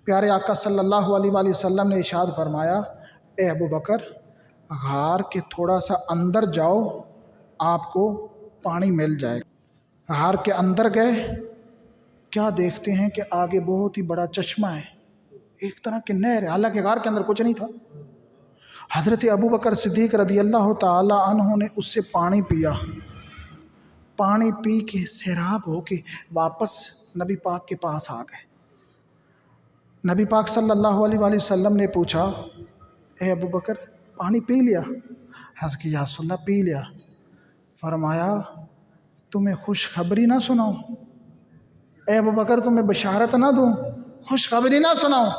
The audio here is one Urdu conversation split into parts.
پیارے آقا صلی اللہ علیہ وآلہ وسلم نے ارشاد فرمایا، اے ابو بکر غار کے تھوڑا سا اندر جاؤ، آپ کو پانی مل جائے گا۔ غار کے اندر گئے، کیا دیکھتے ہیں کہ آگے بہت ہی بڑا چشمہ ہے، ایک طرح کی نہر ہے، حالانکہ غار کے اندر کچھ نہیں تھا۔ حضرت ابو بکر صدیق رضی اللہ تعالی عنہ نے اس سے پانی پیا، پانی پی کے سیراب ہو کے واپس نبی پاک کے پاس آ گئے۔ نبی پاک صلی اللہ علیہ وآلہ وسلم نے پوچھا، اے ابو بکر پانی پی لیا؟ حضرت کہ یا رسول اللہ پی لیا۔ فرمایا تمہیں خوشخبری نہ سناؤں؟ اے ابو بکر تمہیں بشارت نہ دوں، خوشخبری نہ سناؤں؟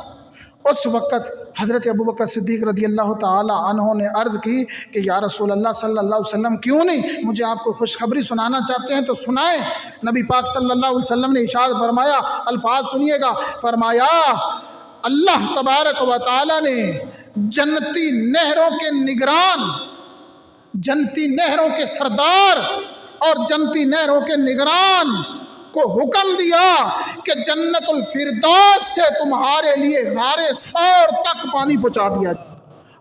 اس وقت حضرت ابو بکر صدیق رضی اللہ تعالی عنہ نے عرض کی کہ یا رسول اللہ صلی اللہ علیہ وسلم کیوں نہیں، مجھے آپ کو خوشخبری سنانا چاہتے ہیں تو سنائیں۔ نبی پاک صلی اللہ علیہ وسلم نے ارشاد فرمایا، الفاظ سنیے گا، فرمایا اللہ تبارک و تعالی نے جنتی نہروں کے نگران، جنتی نہروں کے سردار اور جنتی نہروں کے نگران کو حکم دیا کہ جنت الفردوس سے تمہارے لیے غار ثور تک پانی پہنچا دیا۔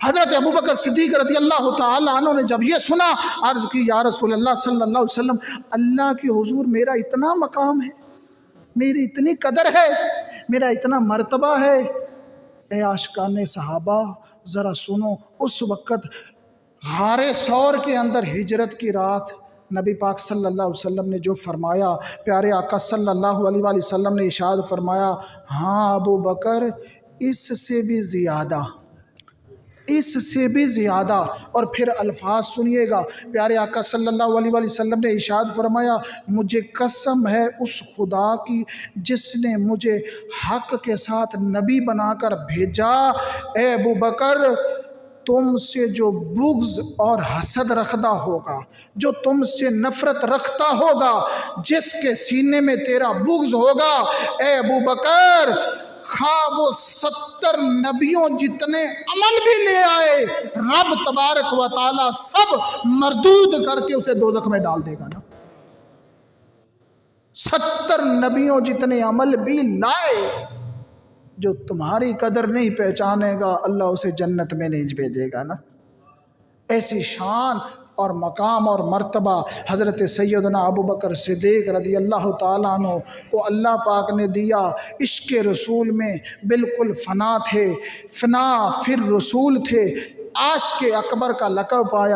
حضرت ابو بکر صدیق رضی اللہ تعالی عنہ نے جب یہ سنا، عرض کی یا رسول اللہ صلی اللہ علیہ وسلم اللہ کے حضور میرا اتنا مقام ہے، میری اتنی قدر ہے، میرا اتنا مرتبہ ہے۔ اے عاشقان صحابہ ذرا سنو، اس وقت غار ثور کے اندر ہجرت کی رات نبی پاک صلی اللہ علیہ وسلم نے جو فرمایا، پیارے آقا صلی اللہ علیہ وآلہ وسلم نے ارشاد فرمایا، ہاں ابو بکر اس سے بھی زیادہ، اس سے بھی زیادہ۔ اور پھر الفاظ سنیے گا، پیارے آقا صلی اللہ علیہ وآلہ وسلم نے ارشاد فرمایا، مجھے قسم ہے اس خدا کی جس نے مجھے حق کے ساتھ نبی بنا کر بھیجا، اے ابو بکر تم سے جو بغض اور حسد رکھتا ہوگا، جو تم سے نفرت رکھتا ہوگا، جس کے سینے میں تیرا بغض ہوگا، اے ابو بکر خواہ وہ 70 نبیوں جتنے عمل بھی لے آئے، رب تبارک و تعالی سب مردود کر کے اسے دوزخ میں ڈال دے گا نا۔ 70 نبیوں جتنے عمل بھی لائے، جو تمہاری قدر نہیں پہچانے گا اللہ اسے جنت میں نہیں بھیجے گا نا۔ ایسی شان اور مقام اور مرتبہ حضرت سیدنا ابو بکر صدیق رضی اللہ تعالیٰ عنہ کو اللہ پاک نے دیا۔ عشق رسول میں بالکل فنا تھے، فنا پھر رسول تھے، عاشق اکبر کا لقب پایا۔